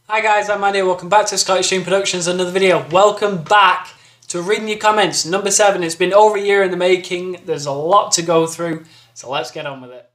Hi guys, I'm Andy, welcome back to Scottish Stream Productions, another video. Welcome back to reading your comments. Number 7, it's been over a year in the making, there's a lot to go through, so let's get on with it.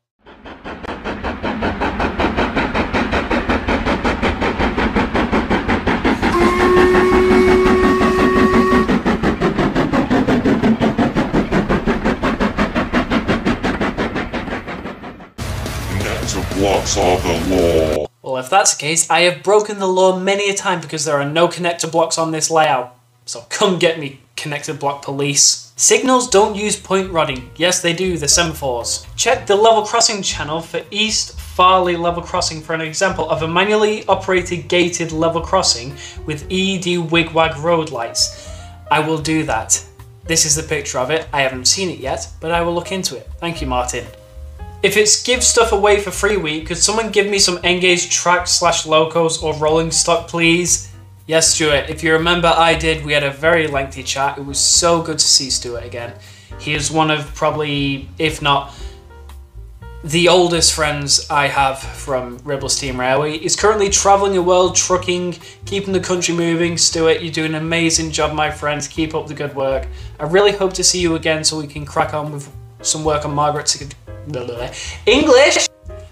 Blocks are the law. Well, if that's the case, I have broken the law many a time because there are no connector blocks on this layout. So come get me, connector block police. Signals don't use point rodding. Yes, they do, the semaphores. Check the level crossing channel for East Farley level crossing for an example of a manually operated gated level crossing with ED wigwag road lights. I will do that. This is the picture of it. I haven't seen it yet, but I will look into it. Thank you, Martin. If it's give stuff away for free week, could someone give me some Engage tracks / locos or rolling stock, please? Yes, Stuart. If you remember, I did. We had a very lengthy chat. It was so good to see Stuart again. He is one of probably, if not the oldest friends I have from Rebels Team Railway. He's currently travelling the world, trucking, keeping the country moving. Stuart, you do an amazing job, my friend. Keep up the good work. I really hope to see you again so we can crack on with some work on Margaret's English!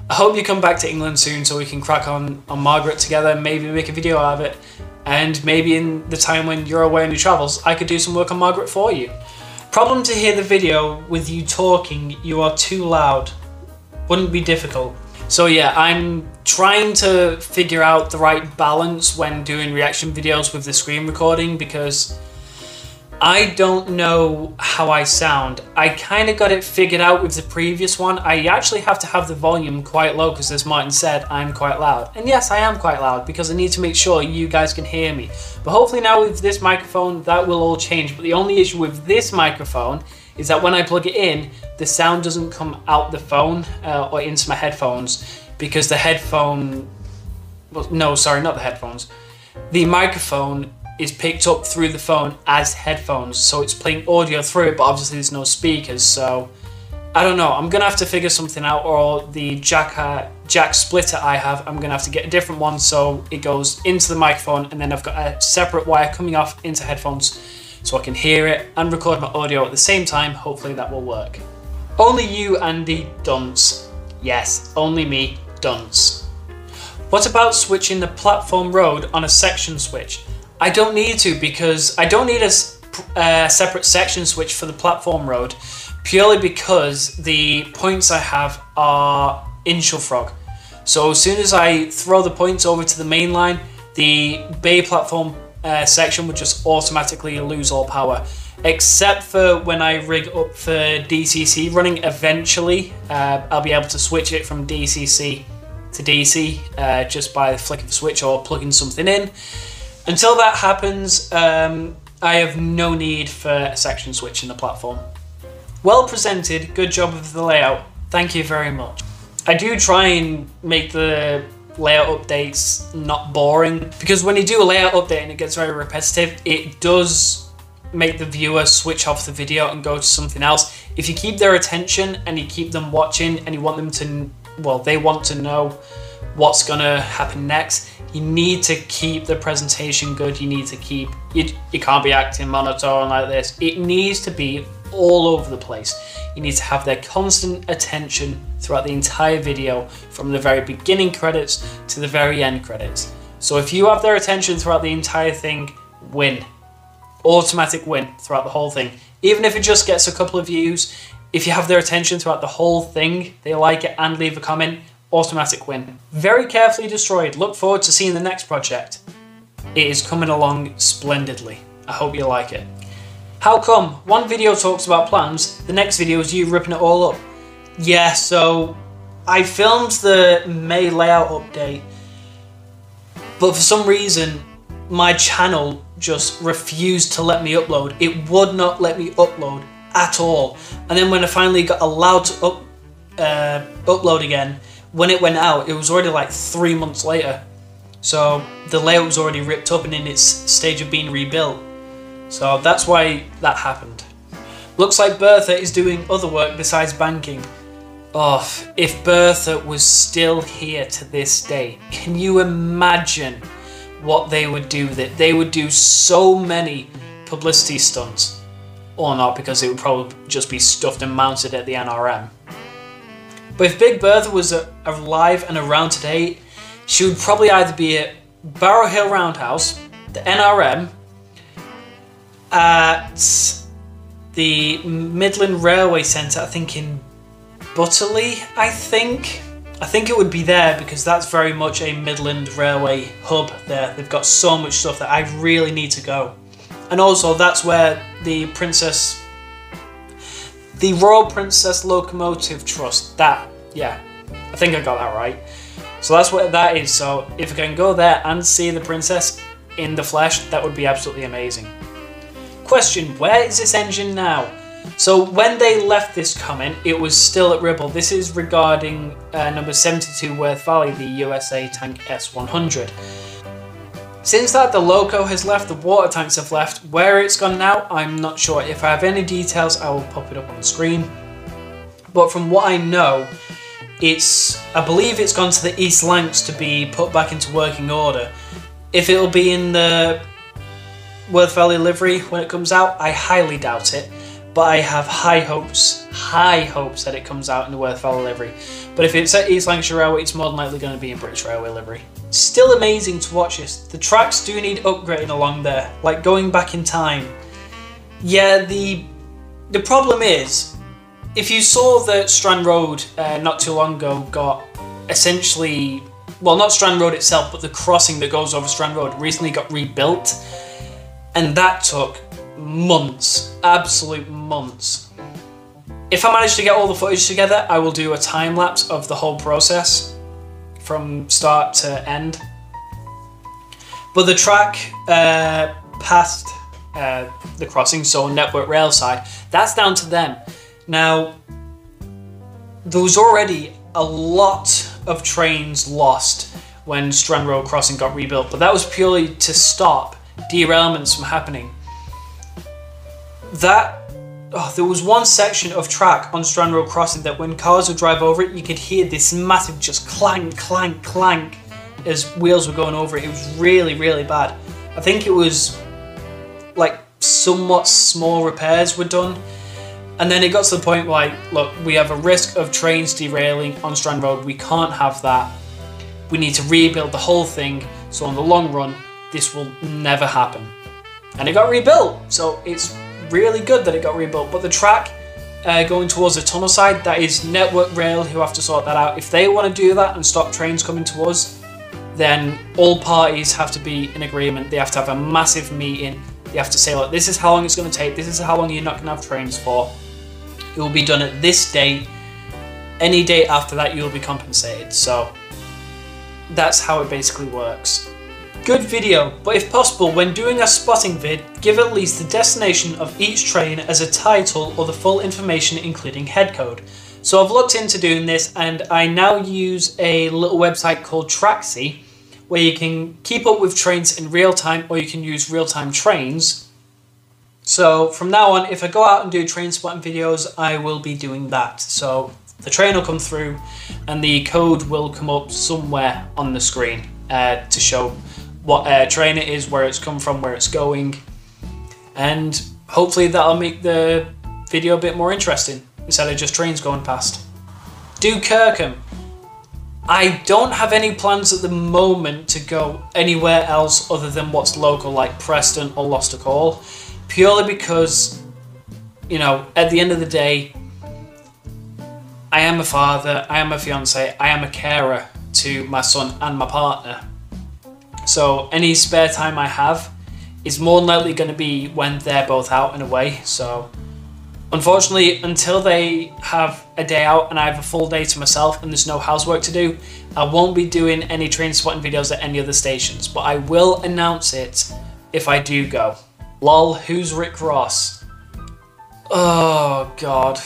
I hope you come back to England soon so we can crack on Margaret together, maybe make a video out of it, and maybe in the time when you're away on your travels, I could do some work on Margaret for you. Problem to hear the video with you talking, you are too loud. Wouldn't be difficult. So yeah, I'm trying to figure out the right balance when doing reaction videos with the screen recording because I don't know how I sound. I kind of got it figured out with the previous one. I actually have to have the volume quite low because, as Martin said, I'm quite loud. And yes, I am quite loud because I need to make sure you guys can hear me. But hopefully now with this microphone, that will all change. But the only issue with this microphone is that when I plug it in, the sound doesn't come out the phone or into my headphones because the headphone... Well, no, sorry, not the headphones. The microphone is picked up through the phone as headphones, so it's playing audio through it, but obviously there's no speakers, so I don't know. I'm gonna have to figure something out, or the jack splitter I have, I'm gonna have to get a different one so it goes into the microphone, and then I've got a separate wire coming off into headphones so I can hear it and record my audio at the same time. Hopefully that will work. Only you, Andy, dunce. Yes, only me, dunce. What about switching the platform road on a section switch? I don't need to because I don't need a separate section switch for the platform road purely because the points I have are in Frog. So as soon as I throw the points over to the main line, the bay platform section would just automatically lose all power. Except for when I rig up for DCC running, eventually I'll be able to switch it from DCC to DC just by the flick of a switch or plugging something in. Until that happens, I have no need for a section switch in the platform. Well presented, good job of the layout, thank you very much. I do try and make the layout updates not boring, because when you do a layout update and it gets very repetitive, it does make the viewer switch off the video and go to something else. If you keep their attention and you keep them watching and you want them to, well, they want to know what's gonna happen next, you need to keep the presentation good. You need to keep, you can't be acting monotone like this. It needs to be all over the place. You need to have their constant attention throughout the entire video, from the very beginning credits to the very end credits. So if you have their attention throughout the entire thing, win. Automatic win throughout the whole thing. Even if it just gets a couple of views, if you have their attention throughout the whole thing, they like it and leave a comment, automatic win. Very carefully destroyed. Look forward to seeing the next project. It is coming along splendidly. I hope you like it. How come? One video talks about plans, the next video is you ripping it all up. Yeah, so I filmed the May layout update, but for some reason my channel just refused to let me upload. It would not let me upload at all. And then when I finally got allowed to upload again, when it went out, it was already like 3 months later. So the layout was already ripped up and in its stage of being rebuilt. So that's why that happened. Looks like Bertha is doing other work besides banking. Oh, if Bertha was still here to this day, can you imagine what they would do. That they would do so many publicity stunts, or not, because it would probably just be stuffed and mounted at the NRM. But if Big Bertha was alive and around today, she would probably either be at Barrow Hill Roundhouse, the NRM, at the Midland Railway Centre, I think in Butterley, I think it would be there, because that's very much a Midland Railway hub there. They've got so much stuff that I really need to go. And also that's where the Royal Princess Locomotive Trust, I think I got that right. So that's what that is. So if I can go there and see the princess in the flesh, that would be absolutely amazing. Question, where is this engine now? So when they left this comment, it was still at Ribble. This is regarding number 72 Worth Valley, the USA Tank S100. Since that, the loco has left, the water tanks have left. Where it's gone now, I'm not sure. If I have any details, I will pop it up on the screen. But from what I know, I believe it's gone to the East Lancs to be put back into working order. If it'll be in the Worth Valley livery when it comes out, I highly doubt it. But I have high hopes that it comes out in the Worth Valley livery. But if it's at East Lancashire Railway, it's more than likely going to be in British Railway livery. Still amazing to watch this. The tracks do need upgrading along there, like going back in time. Yeah, the problem is, if you saw that Strand Road not too long ago got essentially, well, not Strand Road itself, but the crossing that goes over Strand Road recently got rebuilt, and that took months, absolute months. If I manage to get all the footage together, I will do a time lapse of the whole process from start to end. But the track past the crossing, so Network Rail side, that's down to them. Now, there was already a lot of trains lost when Strand Road Crossing got rebuilt, but that was purely to stop derailments from happening. There was one section of track on Strand Road Crossing that when cars would drive over it, you could hear this massive just clank, clank, clank as wheels were going over it. It was really, really bad. I think it was like somewhat small repairs were done. And then it got to the point where, like, look, we have a risk of trains derailing on Strand Road. We can't have that. We need to rebuild the whole thing. So in the long run, this will never happen. And it got rebuilt. So it's really good that it got rebuilt. But the track going towards the tunnel side, that is Network Rail who have to sort that out. If they want to do that and stop trains coming to us, then all parties have to be in agreement. They have to have a massive meeting. They have to say, look, this is how long it's going to take. This is how long you're not going to have trains for. It will be done at this date. Any date after that, you will be compensated. So that's how it basically works. Good video, but if possible, when doing a spotting vid, give at least the destination of each train as a title or the full information including head code. So I've looked into doing this, and I now use a little website called Traxi, where you can keep up with trains in real time, or you can use real-time trains. So from now on, if I go out and do train spotting videos, I will be doing that. So the train will come through and the code will come up somewhere on the screen to show what train it is, where it's come from, where it's going. And hopefully that'll make the video a bit more interesting instead of just trains going past. Do Kirkham. I don't have any plans at the moment to go anywhere else other than what's local, like Preston or Gloucester Hall. Purely because, you know, at the end of the day, I am a father, I am a fiance, I am a carer to my son and my partner. So any spare time I have is more than likely going to be when they're both out and away. So unfortunately, until they have a day out and I have a full day to myself and there's no housework to do, I won't be doing any train spotting videos at any other stations. But I will announce it if I do go. Lol, who's Rick Ross? Oh god.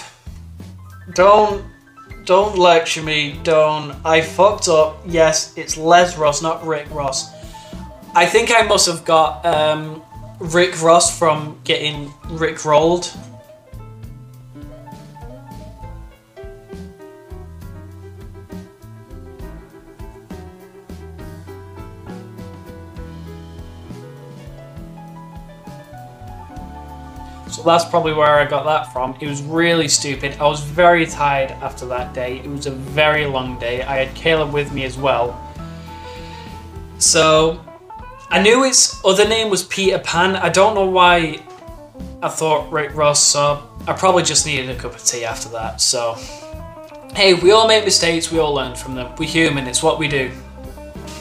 Don't lecture me, don't. I fucked up. Yes, it's Les Ross, not Rick Ross. I think I must have got Rick Ross from getting Rick rolled. So that's probably where I got that from. It was really stupid. I was very tired after that day. It was a very long day. I had Caleb with me as well. So I knew its other name was Peter Pan. I don't know why I thought Rick Ross, so I probably just needed a cup of tea after that. So hey, we all make mistakes, we all learn from them. We're human, it's what we do.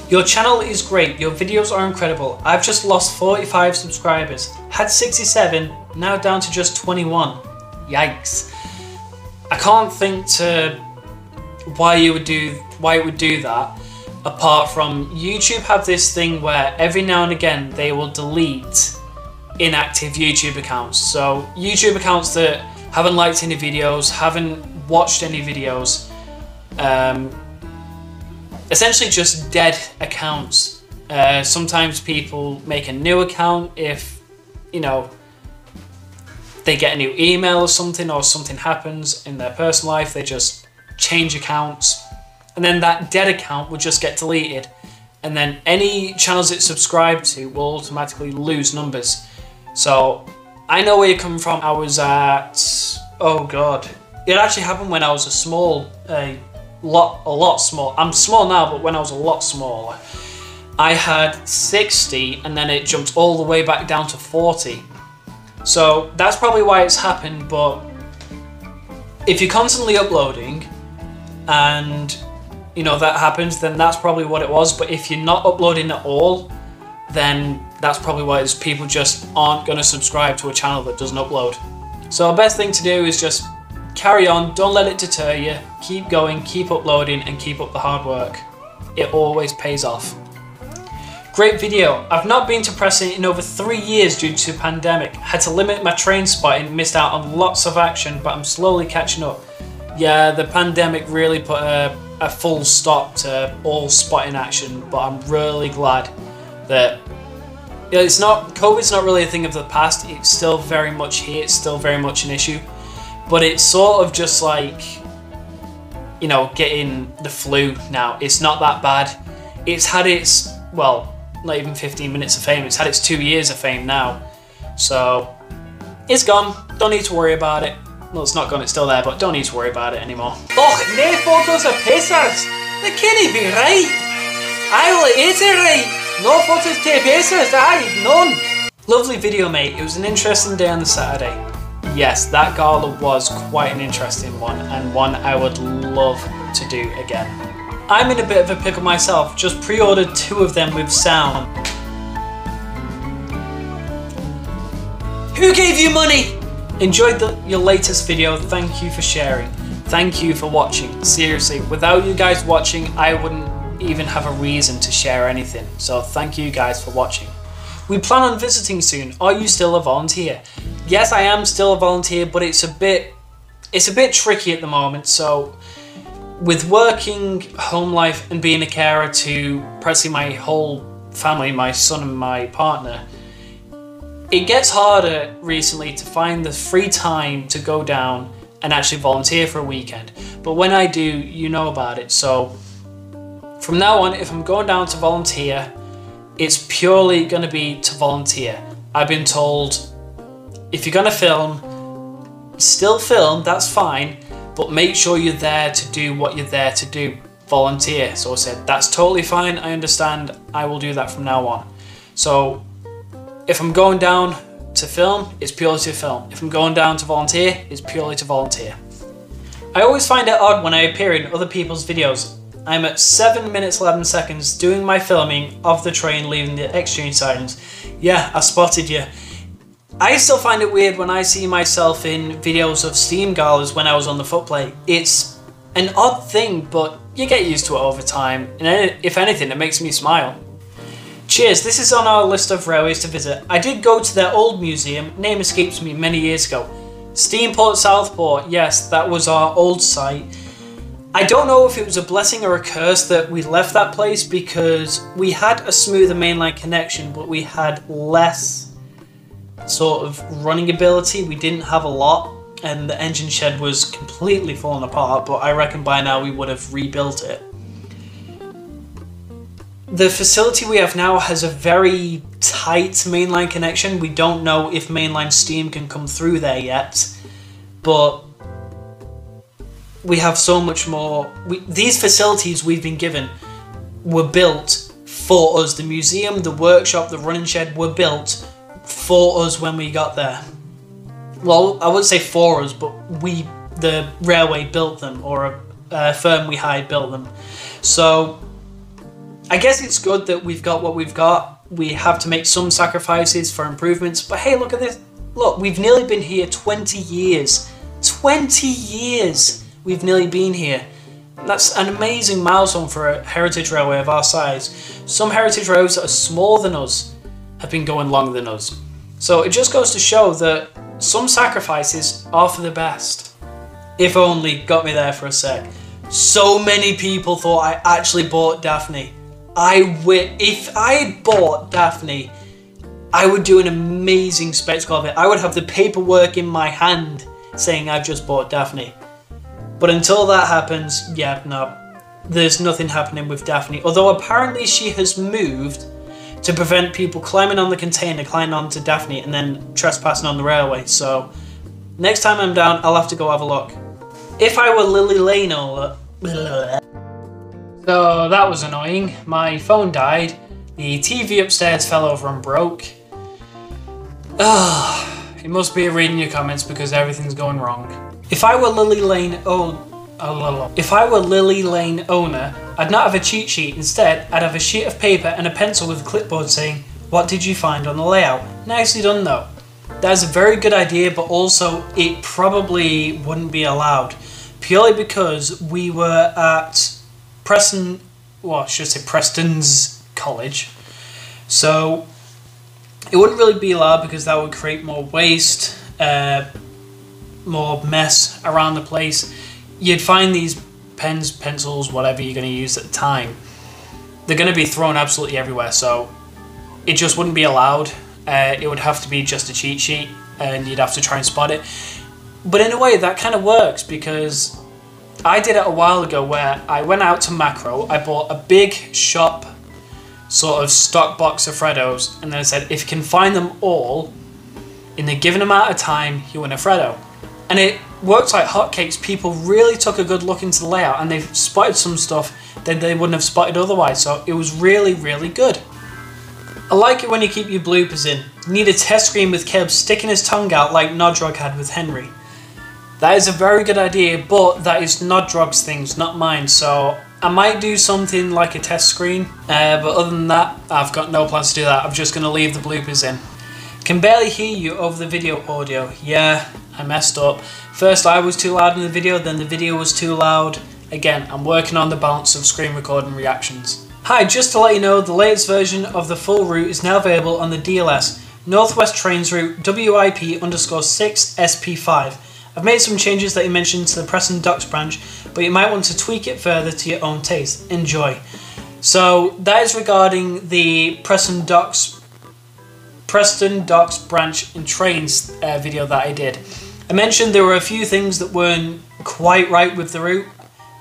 Your channel is great, your videos are incredible. I've just lost 45 subscribers. Had 67, now down to just 21. Yikes. I can't think to why it would do that, apart from YouTube have this thing where every now and again they will delete inactive YouTube accounts. So YouTube accounts that haven't liked any videos, haven't watched any videos, essentially just dead accounts. Sometimes people make a new account if, you know, they get a new email or something happens in their personal life, they just change accounts, and then that dead account will just get deleted, and then any channels it's subscribed to will automatically lose numbers. So I know where you're coming from. I was at, oh god, it actually happened when I was a lot small. I'm small now, but when I was a lot smaller, I had 60 and then it jumped all the way back down to 40. So that's probably why it's happened. But if you're constantly uploading and you know that happens, then that's probably what it was. But if you're not uploading at all, then that's probably why it's people just aren't going to subscribe to a channel that doesn't upload. So the best thing to do is just carry on, don't let it deter you, keep going, keep uploading and keep up the hard work. It always pays off. Great video. I've not been to Preston in over 3 years due to pandemic. Had to limit my train spotting, missed out on lots of action, but I'm slowly catching up. Yeah, the pandemic really put a full stop to all spotting action, but I'm really glad that COVID's not really a thing of the past. It's still very much here, it's still very much an issue, but it's sort of just like, you know, getting the flu now. It's not that bad. It's had its, well, not even 15 minutes of fame, it's had its 2 years of fame now. So it's gone, don't need to worry about it. Well, it's not gone, it's still there, but don't need to worry about it anymore. Oh, no photos of pissers! They can't be right! I will eat it right! No photos to pissers, aye, none! Lovely video, mate. It was an interesting day on the Saturday. Yes, that gala was quite an interesting one, and one I would love to do again. I'm in a bit of a pickle myself, just pre-ordered 2 of them with sound. Who gave you money? Enjoyed your latest video, thank you for sharing. Thank you for watching. Seriously, without you guys watching, I wouldn't even have a reason to share anything. So thank you guys for watching. We plan on visiting soon. Are you still a volunteer? Yes, I am still a volunteer, but it's a bit tricky at the moment. So with working, home life and being a carer to practically my whole family, my son and my partner, it gets harder recently to find the free time to go down and actually volunteer for a weekend. But when I do, you know about it. So from now on, if I'm going down to volunteer, it's purely going to be to volunteer. I've been told, if you're going to film, still film, that's fine, but make sure you're there to do what you're there to do, volunteer. So I said, that's totally fine, I understand, I will do that from now on. So if I'm going down to film, it's purely to film. If I'm going down to volunteer, it's purely to volunteer. I always find it odd when I appear in other people's videos. I'm at 7 minutes 11 seconds doing my filming of the train leaving the exchange sidings. Yeah, I spotted you. I still find it weird when I see myself in videos of Steam galas when I was on the footplate. It's an odd thing, but you get used to it over time, and if anything, it makes me smile. Cheers, this is on our list of railways to visit. I did go to their old museum, name escapes me, many years ago. Steamport Southport, yes, that was our old site. I don't know if it was a blessing or a curse that we left that place, because we had a smoother mainline connection, but we had less sort of running ability. We didn't have a lot, and the engine shed was completely falling apart, but I reckon by now we would have rebuilt it. The facility we have now has a very tight mainline connection. We don't know if mainline steam can come through there yet, but we have so much more. These facilities we've been given were built for us. The museum, the workshop, the running shed were built for us when we got there. Well, I wouldn't say for us, but the railway built them, or a firm we hired built them. So I guess it's good that we've got what we've got. We have to make some sacrifices for improvements, but hey, look at this. Look, we've nearly been here 20 years. 20 years we've nearly been here. That's an amazing milestone for a heritage railway of our size. Some heritage railways that are smaller than us have been going longer than us. So it just goes to show that some sacrifices are for the best. If only got me there for a sec. So many people thought I actually bought Daphne. If I had bought Daphne, I would do an amazing spectacle of it. I would have the paperwork in my hand saying I've just bought Daphne. But until that happens, yeah, no, there's nothing happening with Daphne. Although apparently she has moved to prevent people climbing on the container, climbing onto Daphne, and then trespassing on the railway. So next time I'm down, I'll have to go have a look. If I were Lily Lane or... So that was annoying. My phone died. The TV upstairs fell over and broke. It must be reading your comments because everything's going wrong. If I were Lily Lane owner, I'd not have a cheat sheet. Instead, I'd have a sheet of paper and a pencil with a clipboard saying, "What did you find on the layout?" Nicely done though. That's a very good idea, but also it probably wouldn't be allowed. Purely because we were at Preston's college. So it wouldn't really be allowed because that would create more waste, more mess around the place. You'd find these pens, pencils, whatever you're going to use at the time, they're going to be thrown absolutely everywhere, so it just wouldn't be allowed. It would have to be just a cheat sheet and you'd have to try and spot it. But in a way that kind of works, because I did it a while ago where I went out to Macro, I bought a big shop sort of stock box of Freddos, and then I said if you can find them all in a given amount of time, you win a Freddo. And it worked like hotcakes. People really took a good look into the layout and they spotted some stuff that they wouldn't have spotted otherwise, so it was really, really good. I like it when you keep your bloopers in. You need a test screen with Caleb sticking his tongue out like Nodrog had with Henry. That is a very good idea, but that is Nodrog's things, not mine, so I might do something like a test screen, but other than that, I've got no plans to do that. I'm just going to leave the bloopers in. Can barely hear you over the video audio. Yeah, I messed up. First I was too loud in the video, then the video was too loud. Again, I'm working on the balance of screen recording reactions. Hi, just to let you know, the latest version of the full route is now available on the DLS, Northwest Trains route WIP_6SP5. I've made some changes that you mentioned to the Preston Docks branch, but you might want to tweak it further to your own taste. Enjoy. So that is regarding the Preston Docks branch and trains video that I did. I mentioned there were a few things that weren't quite right with the route,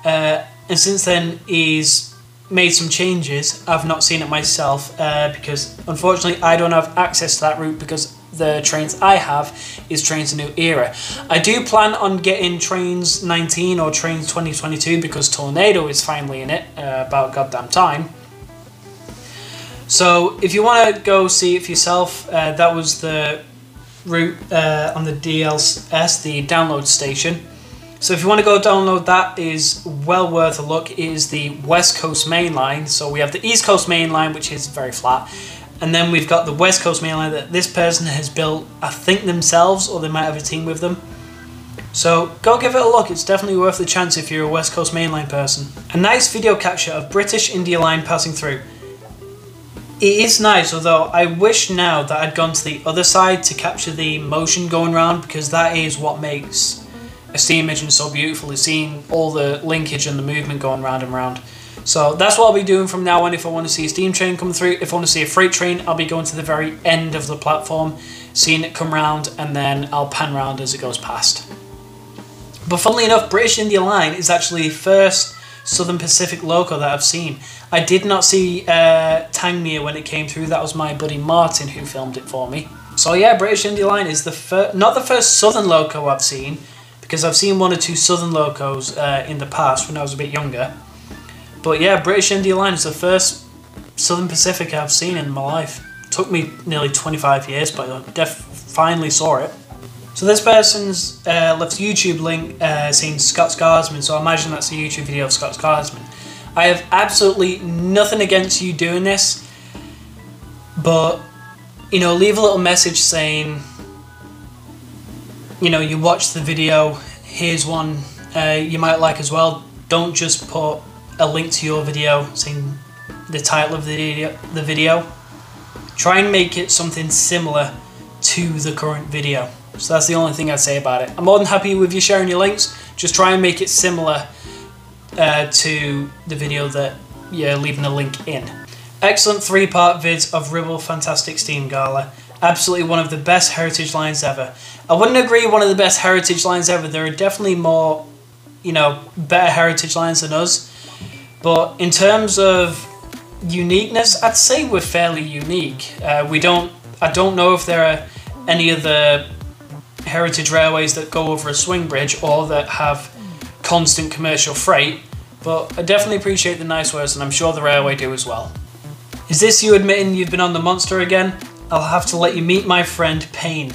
and since then he's made some changes. I've not seen it myself because unfortunately I don't have access to that route because the trains I have is Trains A New Era. I do plan on getting Trains 19 or Trains 2022 because Tornado is finally in it, about goddamn time. So if you want to go see it for yourself, that was the route on the DLS, the download station. So if you want to go download that, is well worth a look. It is the West Coast Main Line. So we have the East Coast Main Line, which is very flat. And then we've got the West Coast Main Line that this person has built, I think themselves, or they might have a team with them. So go give it a look, it's definitely worth the chance if you're a West Coast Main Line person. A nice video capture of British India Line passing through. It is nice, although I wish now that I'd gone to the other side to capture the motion going around, because that is what makes a steam engine so beautiful, is seeing all the linkage and the movement going round and round. So that's what I'll be doing from now on if I want to see a steam train come through. If I want to see a freight train, I'll be going to the very end of the platform, seeing it come round, and then I'll pan round as it goes past. But funnily enough, British India Line is actually the first Southern Pacific loco that I've seen. I did not see Tangmere when it came through. That was my buddy Martin who filmed it for me. So yeah, British India Line is not the first Southern loco I've seen, because I've seen 1 or 2 Southern locos in the past when I was a bit younger. But yeah, British India Line is the first Southern Pacific I've seen in my life. It took me nearly 25 years, but I finally saw it. So this person's left a YouTube link saying Scott Scarsman, so I imagine that's a YouTube video of Scott Scarsman. I have absolutely nothing against you doing this, but, you know, leave a little message saying, you know, you watched the video, here's one you might like as well. Don't just put a link to your video saying the title of the video. Try and make it something similar to the current video. So that's the only thing I'd say about it. I'm more than happy with you sharing your links. Just try and make it similar to the video that you're leaving a link in. Excellent 3-part vids of Ribble Fantastic Steam Gala. Absolutely one of the best heritage lines ever. I wouldn't agree one of the best heritage lines ever. There are definitely more, you know, better heritage lines than us. But in terms of uniqueness, I'd say we're fairly unique. I don't know if there are any of the heritage railways that go over a swing bridge or that have constant commercial freight, but I definitely appreciate the nice words, and I'm sure the railway do as well. Is this you admitting you've been on the Monster again? I'll have to let you meet my friend Payne.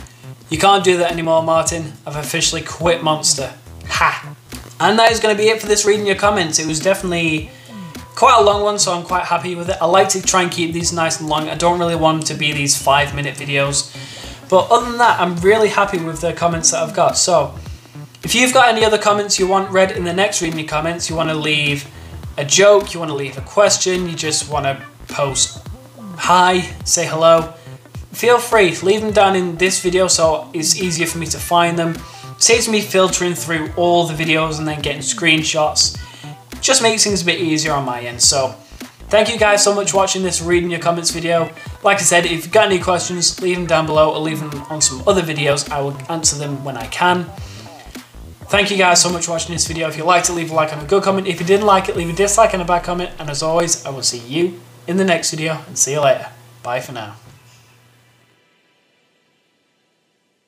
You can't do that anymore, Martin. I've officially quit Monster. Ha! And that is going to be it for this reading your comments. It was definitely quite a long one, so I'm quite happy with it. I like to try and keep these nice and long. I don't really want them to be these 5-minute videos. But other than that, I'm really happy with the comments that I've got. So, if you've got any other comments you want read in the next reading your comments, you want to leave a joke, you want to leave a question, you just want to post hi, say hello, feel free, leave them down in this video so it's easier for me to find them. Saves me filtering through all the videos and then getting screenshots. Just makes things a bit easier on my end. So thank you guys so much for watching this reading your comments video. Like I said, if you've got any questions, leave them down below or leave them on some other videos. I will answer them when I can. Thank you guys so much for watching this video. If you liked it, leave a like and a good comment. If you didn't like it, leave a dislike and a bad comment. And as always, I will see you in the next video and see you later. Bye for now.